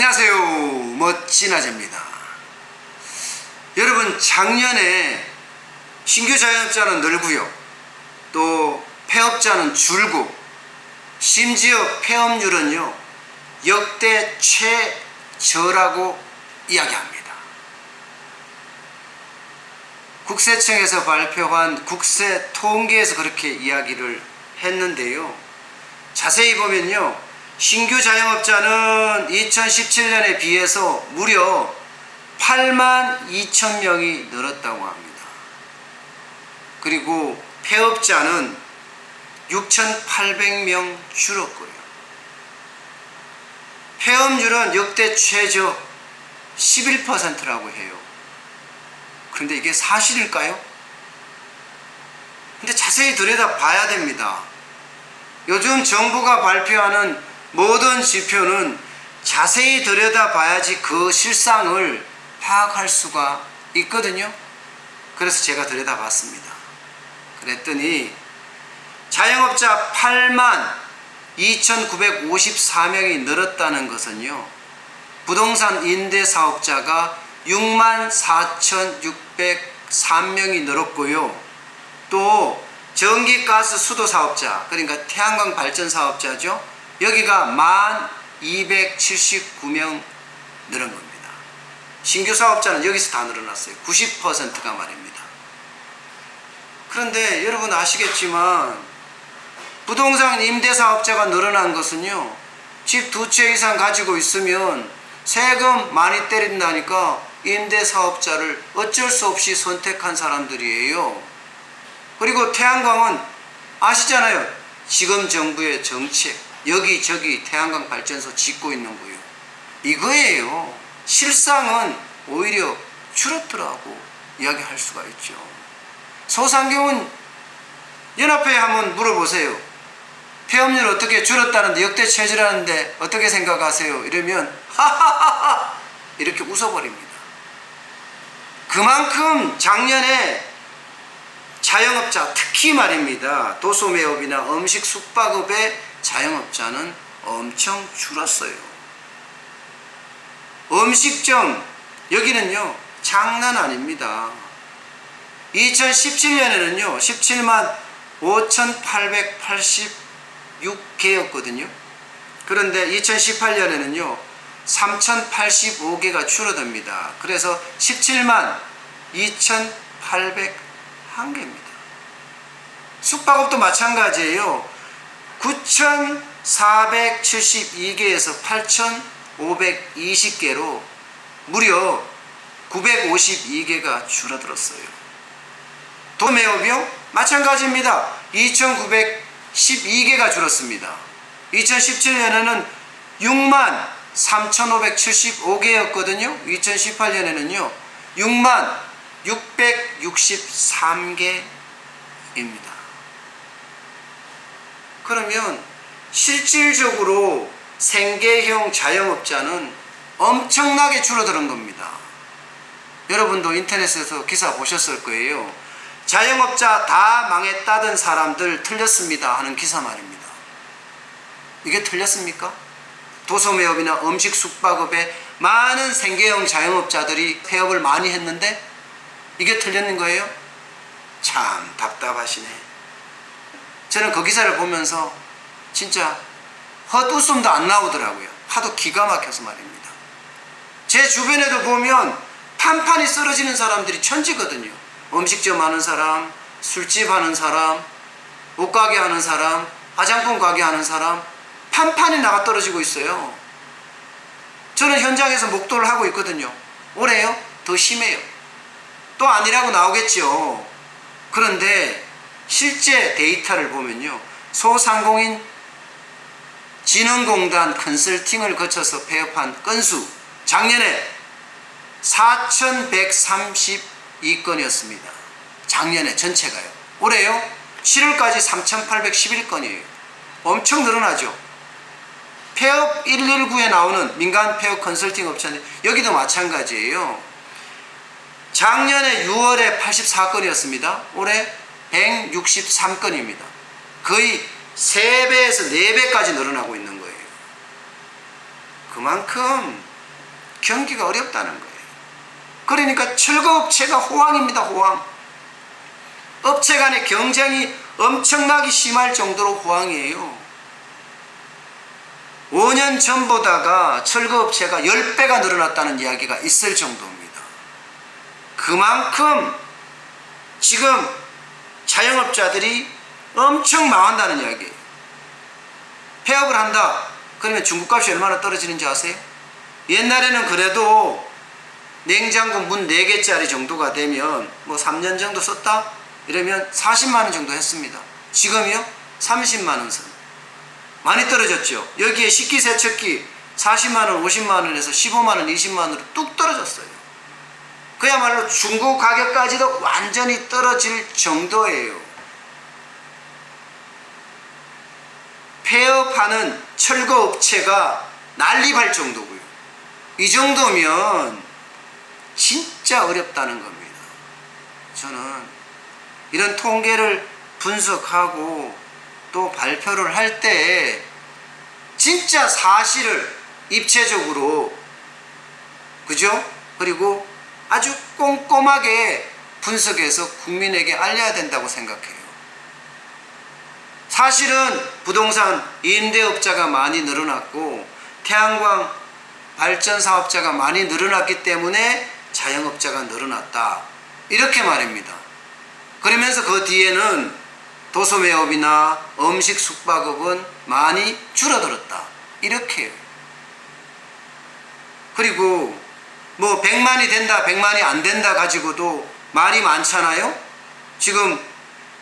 안녕하세요, 멋진 아재입니다. 여러분, 작년에 신규 자영업자는 늘고요, 또 폐업자는 줄고, 심지어 폐업률은요 역대 최저라고 이야기합니다. 국세청에서 발표한 국세 통계에서 그렇게 이야기를 했는데요, 자세히 보면요, 신규 자영업자는 2017년에 비해서 무려 8만 2천 명이 늘었다고 합니다. 그리고 폐업자는 6,800명 줄었고요. 폐업률은 역대 최저 11%라고 해요. 그런데 이게 사실일까요? 근데 자세히 들여다봐야 됩니다. 요즘 정부가 발표하는 모든 지표는 자세히 들여다봐야지 그 실상을 파악할 수가 있거든요. 그래서 제가 들여다봤습니다. 그랬더니 자영업자 8만 2,954명이 늘었다는 것은요, 부동산 임대사업자가 6만 4,603명이 늘었고요, 또 전기, 가스, 수도 사업자, 그러니까 태양광 발전 사업자죠, 여기가 1279명 늘은 겁니다. 신규 사업자는 여기서 다 늘어났어요. 90%가 말입니다. 그런데 여러분 아시겠지만 부동산 임대사업자가 늘어난 것은요, 집 2채 이상 가지고 있으면 세금 많이 때린다니까 임대사업자를 어쩔 수 없이 선택한 사람들이에요. 그리고 태양광은 아시잖아요. 지금 정부의 정책, 여기저기 태양광 발전소 짓고 있는 거예요. 이거예요. 실상은 오히려 줄었더라고 이야기할 수가 있죠. 소상공인 연합회에 한번 물어보세요. 폐업률 어떻게 줄었다는데, 역대 최저라는데 어떻게 생각하세요? 이러면 하하하하 이렇게 웃어버립니다. 그만큼 작년에 자영업자, 특히 말입니다, 도소매업이나 음식 숙박업의 자영업자는 엄청 줄었어요. 음식점, 여기는요 장난 아닙니다. 2017년에는요 17만 5,886개였거든요. 그런데 2018년에는요 3,085개가 줄어듭니다. 그래서 17만 2,801개입니다. 숙박업도 마찬가지예요. 9,472개에서 8,520개로 무려 952개가 줄어들었어요. 도매업이요? 마찬가지입니다. 2,912개가 줄었습니다. 2017년에는 6만 3,575개였거든요. 2018년에는요 6만 663개입니다. 그러면 실질적으로 생계형 자영업자는 엄청나게 줄어드는 겁니다. 여러분도 인터넷에서 기사 보셨을 거예요. 자영업자 다 망했다던 사람들 틀렸습니다 하는 기사 말입니다. 이게 틀렸습니까? 도소매업이나 음식 숙박업에 많은 생계형 자영업자들이 폐업을 많이 했는데 이게 틀렸는 거예요? 참 답답하시네. 저는 그 기사를 보면서 진짜 헛웃음도 안 나오더라고요. 하도 기가 막혀서 말입니다. 제 주변에도 보면 판판이 쓰러지는 사람들이 천지거든요. 음식점 하는 사람, 술집 하는 사람, 옷가게 하는 사람, 화장품 가게 하는 사람, 판판이 나가 떨어지고 있어요. 저는 현장에서 목도를 하고 있거든요. 올해요? 더 심해요. 또 아니라고 나오겠죠. 그런데 실제 데이터를 보면요, 소상공인 진흥공단 컨설팅을 거쳐서 폐업한 건수 작년에 4,132건이었습니다. 작년에 전체가요. 올해요 7월까지 3,811건이에요. 엄청 늘어나죠. 폐업 119에 나오는 민간 폐업 컨설팅 업체는 여기도 마찬가지예요. 작년에 6월에 84건이었습니다. 올해 163건입니다. 거의 3배에서 4배까지 늘어나고 있는 거예요. 그만큼 경기가 어렵다는 거예요. 그러니까 철거업체가 호황입니다. 호황. 업체 간의 경쟁이 엄청나게 심할 정도로 호황이에요. 5년 전보다가 철거업체가 10배가 늘어났다는 이야기가 있을 정도입니다. 그만큼 지금 자영업자들이 엄청 망한다는 이야기예요. 폐업을 한다. 그러면 중국값이 얼마나 떨어지는지 아세요? 옛날에는 그래도 냉장고 문 4개짜리 정도가 되면 뭐 3년 정도 썼다? 이러면 40만원 정도 했습니다. 지금이요? 30만원 선. 많이 떨어졌죠. 여기에 식기세척기 40만원, 50만원에서 15만원, 20만원으로 뚝 떨어졌어요. 그야말로 중고 가격까지도 완전히 떨어질 정도예요. 폐업하는 철거업체가 난립할 정도고요. 이 정도면 진짜 어렵다는 겁니다. 저는 이런 통계를 분석하고 또 발표를 할 때 진짜 사실을 입체적으로, 그죠? 그리고 아주 꼼꼼하게 분석해서 국민에게 알려야 된다고 생각해요. 사실은 부동산 임대업자가 많이 늘어났고 태양광 발전 사업자가 많이 늘어났기 때문에 자영업자가 늘어났다, 이렇게 말입니다. 그러면서 그 뒤에는 도소매업이나 음식 숙박업은 많이 줄어들었다, 이렇게. 그리고 뭐 100만이 된다 100만이 안 된다 가지고도 말이 많잖아요. 지금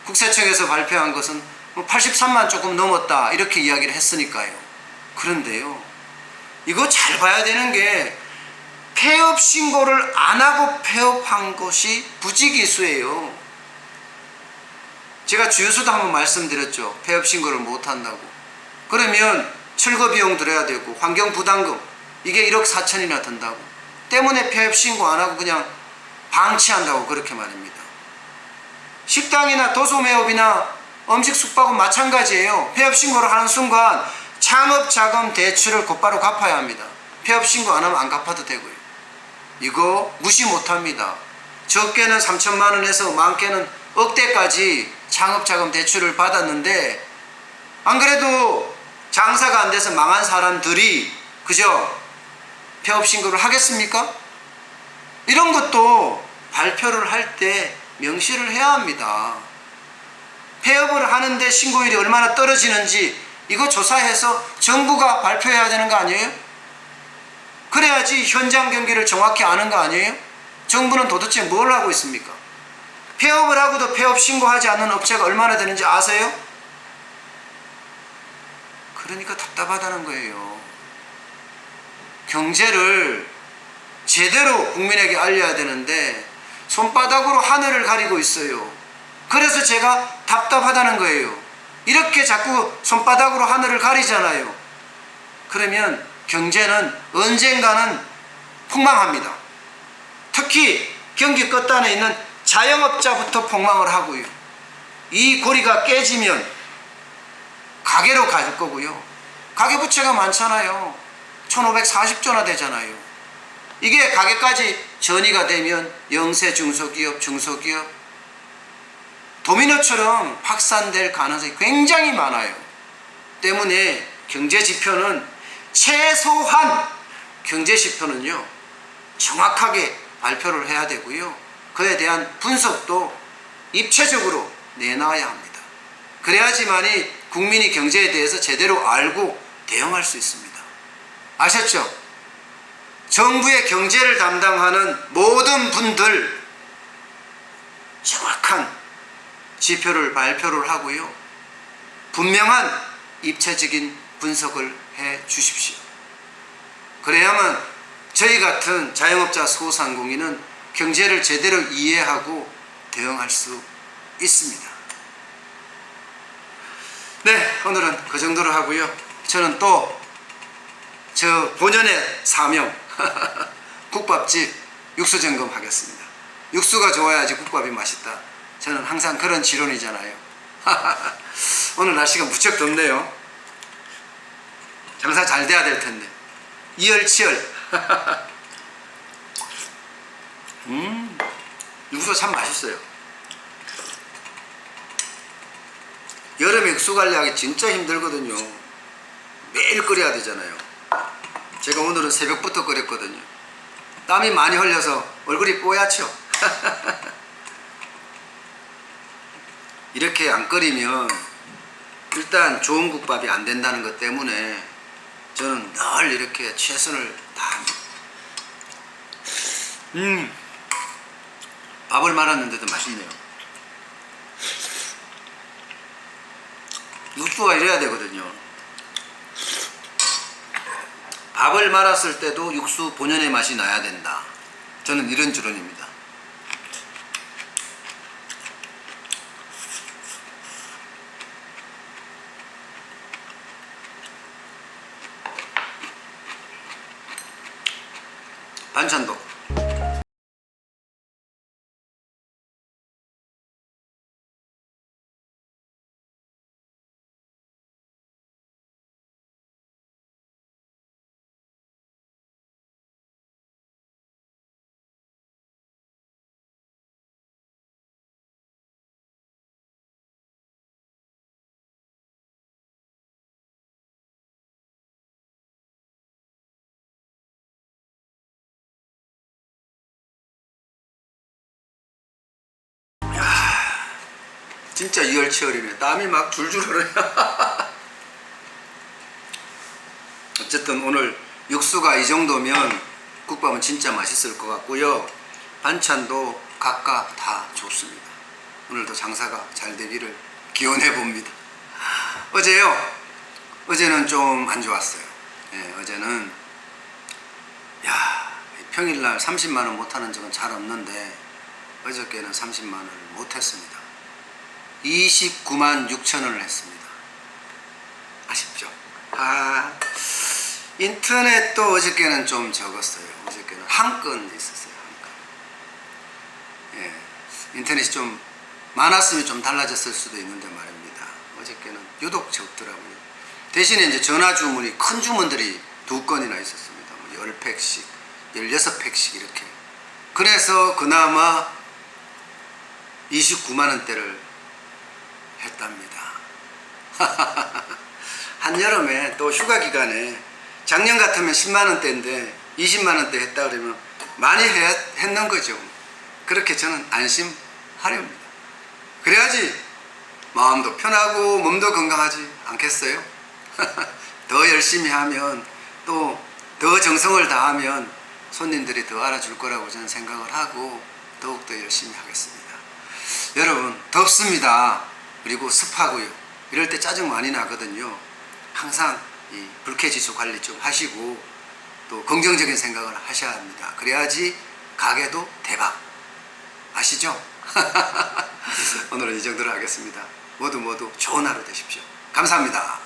국세청에서 발표한 것은 뭐 83만 조금 넘었다, 이렇게 이야기를 했으니까요. 그런데요, 이거 잘 봐야 되는 게 폐업 신고를 안 하고 폐업한 것이 부지기수예요. 제가 주유소도 한번 말씀드렸죠. 폐업 신고를 못 한다고. 그러면 철거 비용 들어야 되고 환경 부담금 이게 1억 4천이나 든다고. 때문에 폐업 신고 안 하고 그냥 방치한다고, 그렇게 말입니다. 식당이나 도소매업이나 음식 숙박은 마찬가지예요. 폐업 신고를 하는 순간 창업자금 대출을 곧바로 갚아야 합니다. 폐업 신고 안 하면 안 갚아도 되고요. 이거 무시 못합니다. 적게는 3천만 원에서 많게는 억대까지 창업자금 대출을 받았는데, 안 그래도 장사가 안 돼서 망한 사람들이, 그죠? 폐업 신고를 하겠습니까? 이런 것도 발표를 할 때 명시를 해야 합니다. 폐업을 하는데 신고율이 얼마나 떨어지는지 이거 조사해서 정부가 발표해야 되는 거 아니에요? 그래야지 현장 경기를 정확히 아는 거 아니에요? 정부는 도대체 뭘 하고 있습니까? 폐업을 하고도 폐업 신고하지 않는 업체가 얼마나 되는지 아세요? 그러니까 답답하다는 거예요. 경제를 제대로 국민에게 알려야 되는데 손바닥으로 하늘을 가리고 있어요. 그래서 제가 답답하다는 거예요. 이렇게 자꾸 손바닥으로 하늘을 가리잖아요. 그러면 경제는 언젠가는 폭망합니다. 특히 경기 끝단에 있는 자영업자부터 폭망을 하고요. 이 고리가 깨지면 가계로 갈 거고요. 가계부채가 많잖아요. 1540조나 되잖아요. 이게 가계까지 전이가 되면 영세 중소기업, 중소기업 도미노처럼 확산될 가능성이 굉장히 많아요. 때문에 경제지표는 최소한 경제지표는요 정확하게 발표를 해야 되고요. 그에 대한 분석도 입체적으로 내놔야 합니다. 그래야지만이 국민이 경제에 대해서 제대로 알고 대응할 수 있습니다. 아셨죠? 정부의 경제를 담당하는 모든 분들 정확한 지표를 발표를 하고요. 분명한 입체적인 분석을 해 주십시오. 그래야만 저희 같은 자영업자 소상공인은 경제를 제대로 이해하고 대응할 수 있습니다. 네, 오늘은 그 정도로 하고요. 저는 또 저 본연의 사명 국밥집 육수 점검하겠습니다. 육수가 좋아야지 국밥이 맛있다. 저는 항상 그런 지론이잖아요. 오늘 날씨가 무척 덥네요. 장사 잘 돼야 될 텐데. 이열치열. 육수 참 맛있어요. 여름에 육수 관리하기 진짜 힘들거든요. 매일 끓여야 되잖아요. 제가 오늘은 새벽부터 끓였거든요. 땀이 많이 흘려서 얼굴이 뽀얗죠. 이렇게 안 끓이면 일단 좋은 국밥이 안 된다는 것 때문에 저는 늘 이렇게 최선을 다합니다. 밥을 말았는데도 맛있네요. 육수가 이래야 되거든요. 밥을 말았을 때도 육수 본연의 맛이 나야 된다. 저는 이런 주론입니다. 반찬도 진짜 이열치열이네. 땀이 막 줄줄 흐르요. 어쨌든 오늘 육수가 이 정도면 국밥은 진짜 맛있을 것 같고요. 반찬도 각각 다 좋습니다. 오늘도 장사가 잘 되기를 기원해 봅니다. 어제요? 어제는 좀 안 좋았어요. 예, 어제는 평일날 30만원 못하는 적은 잘 없는데 어저께는 30만원을 못했습니다. 29만 6천원을 했습니다. 아쉽죠? 인터넷도 어저께는 좀 적었어요. 어저께는 한 건 있었어요. 한 건. 예, 인터넷이 좀 많았으면 좀 달라졌을 수도 있는데 말입니다. 어저께는 유독 적더라고요. 대신에 이제 전화 주문이 큰 주문들이 2건이나 있었습니다. 10팩씩, 16팩씩 이렇게. 그래서 그나마 29만원대를 했답니다. 한여름에 또 휴가 기간에 작년 같으면 10만원대인데 20만원대 했다 그러면 많이 했는 거죠. 그렇게 저는 안심하렵니다. 그래야지 마음도 편하고 몸도 건강하지 않겠어요? 더 열심히 하면 또 더 정성을 다하면 손님들이 더 알아줄 거라고 저는 생각을 하고 더욱더 열심히 하겠습니다. 여러분 덥습니다. 그리고 습하고요. 이럴 때 짜증 많이 나거든요. 항상 이 불쾌지수 관리 좀 하시고 또 긍정적인 생각을 하셔야 합니다. 그래야지 가게도 대박. 아시죠? 오늘은 이 정도로 하겠습니다. 모두 좋은 하루 되십시오. 감사합니다.